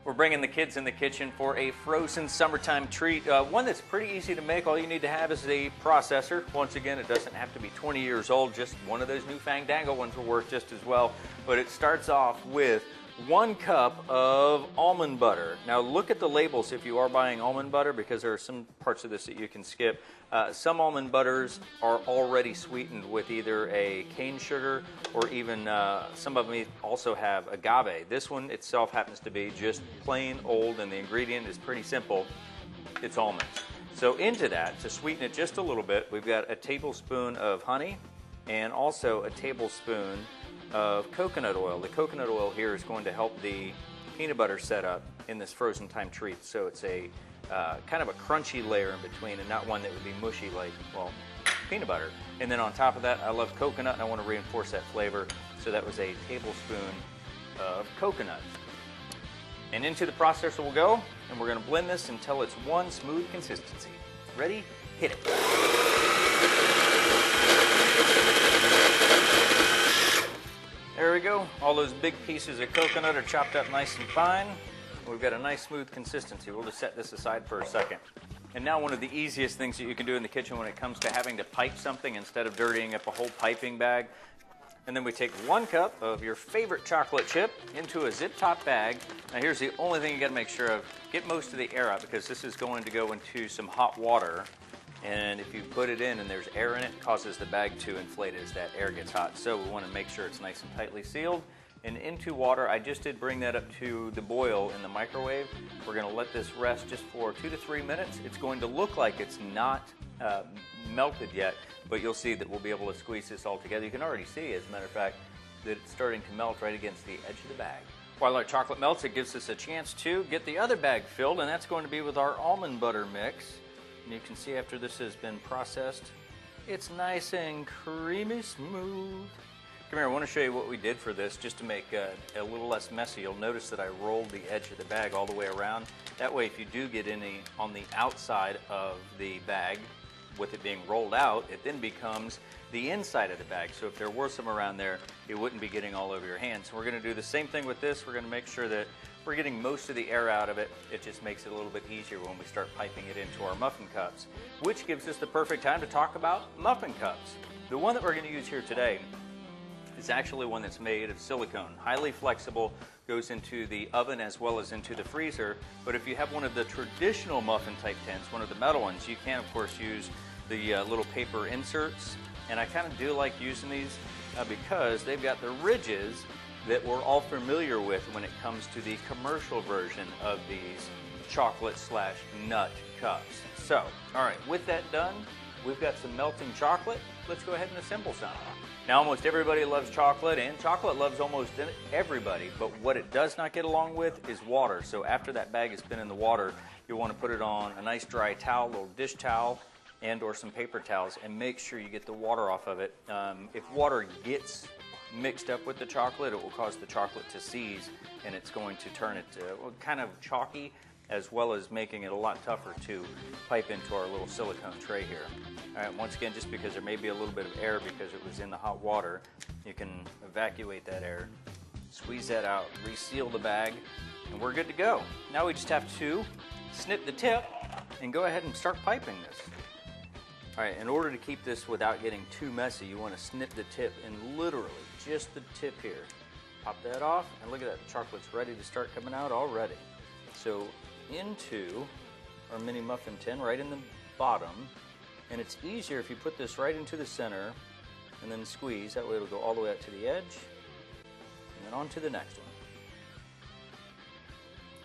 We're bringing the kids in the kitchen for a frozen summertime treat. One that's pretty easy to make. All you need to have is a processor. Once again, it doesn't have to be 20 years old. Just one of those new fandangle ones will work just as well. But it starts off with 1 cup of almond butter. Now look at the labels if you are buying almond butter, because there are some parts of this that you can skip. Some almond butters are already sweetened with either a cane sugar or even some of them also have agave. This one itself happens to be just plain old, and the ingredient is pretty simple. It's almonds. So into that, to sweeten it just a little bit, we've got a tablespoon of honey and also a tablespoon of coconut oil. The coconut oil here is going to help the peanut butter setup in this frozen time treat, so it's a kind of a crunchy layer in between and not one that would be mushy like, well, peanut butter. And then on top of that, I love coconut and I want to reinforce that flavor, so that was a tablespoon of coconut. And into the processor we'll go, and we're going to blend this until it's one smooth consistency. Ready? Hit it. There we go. All those big pieces of coconut are chopped up nice and fine. We've got a nice smooth consistency. We'll just set this aside for a second. And now one of the easiest things that you can do in the kitchen when it comes to having to pipe something instead of dirtying up a whole piping bag. And then we take 1 cup of your favorite chocolate chip into a zip top bag. Now here's the only thing you got to make sure of. Get most of the air out, because this is going to go into some hot water. And if you put it in and there's air in it, it causes the bag to inflate as that air gets hot. So we want to make sure it's nice and tightly sealed. And into water, I just did bring that up to the boil in the microwave. We're going to let this rest just for 2 to 3 minutes. It's going to look like it's not melted yet, but you'll see that we'll be able to squeeze this all together. You can already see, as a matter of fact, that it's starting to melt right against the edge of the bag. While our chocolate melts, it gives us a chance to get the other bag filled, and that's going to be with our almond butter mix. And you can see after this has been processed, it's nice and creamy smooth. Come here, I want to show you what we did for this just to make a little less messy. You'll notice that I rolled the edge of the bag all the way around. That way, if you do get any on the outside of the bag, with it being rolled out, it then becomes the inside of the bag. So if there were some around there, it wouldn't be getting all over your hands. So we're going to do the same thing with this. We're going to make sure that we're getting most of the air out of it. It just makes it a little bit easier when we start piping it into our muffin cups, which gives us the perfect time to talk about muffin cups. The one that we're going to use here today is actually one that's made of silicone, highly flexible, goes into the oven as well as into the freezer. But if you have one of the traditional muffin type tins, one of the metal ones, you can of course use the little paper inserts. And I kind of do like using these because they've got the ridges that we're all familiar with when it comes to the commercial version of these chocolate/nut cups. So, all right, with that done, we've got some melting chocolate. Let's go ahead and assemble some. Now, almost everybody loves chocolate, and chocolate loves almost everybody, but what it does not get along with is water. So after that bag has been in the water, you'll want to put it on a nice dry towel, a little dish towel, and or some paper towels, and make sure you get the water off of it. If water gets mixed up with the chocolate, it will cause the chocolate to seize, and it's going to turn it kind of chalky, as well as making it a lot tougher to pipe into our little silicone tray here. All right, once again, just because there may be a little bit of air because it was in the hot water, you can evacuate that air, squeeze that out, reseal the bag, and we're good to go. Now we just have to snip the tip and go ahead and start piping this. All right, in order to keep this without getting too messy, you want to snip the tip, and literally just the tip here. Pop that off, and look at that, the chocolate's ready to start coming out already. So into our mini muffin tin, right in the bottom, and it's easier if you put this right into the center and then squeeze. That way it'll go all the way out to the edge, and then on to the next one.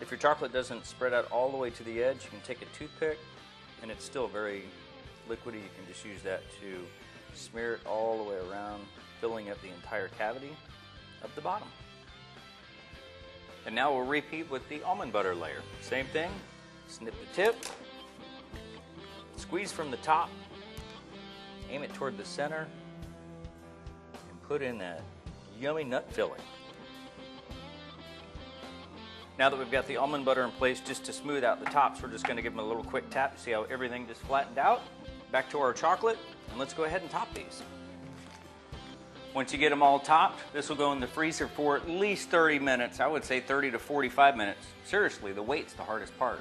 If your chocolate doesn't spread out all the way to the edge, you can take a toothpick, and it's still very liquidy. You can just use that to smear it all the way around, filling up the entire cavity of the bottom. And now we'll repeat with the almond butter layer. Same thing, snip the tip, squeeze from the top, aim it toward the center, and put in that yummy nut filling. Now that we've got the almond butter in place, just to smooth out the tops, we're just going to give them a little quick tap to see how everything just flattened out. Back to our chocolate, and let's go ahead and top these. Once you get them all topped, this will go in the freezer for at least 30 minutes. I would say 30 to 45 minutes. Seriously, the wait's the hardest part.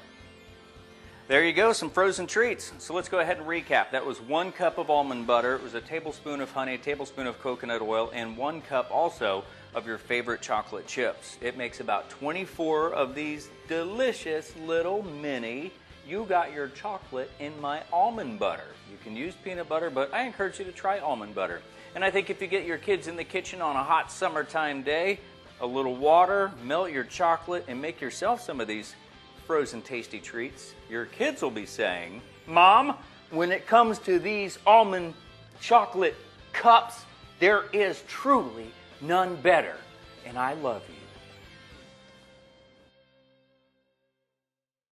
There you go, some frozen treats. So let's go ahead and recap. That was 1 cup of almond butter, it was a tablespoon of honey, a tablespoon of coconut oil, and 1 cup also of your favorite chocolate chips. It makes about 24 of these delicious little mini "You got your chocolate in my almond butter." You can use peanut butter, but I encourage you to try almond butter. And I think if you get your kids in the kitchen on a hot summertime day, a little water, melt your chocolate, and make yourself some of these frozen tasty treats, your kids will be saying, "Mom, when it comes to these almond chocolate cups, there is truly none better, and I love you."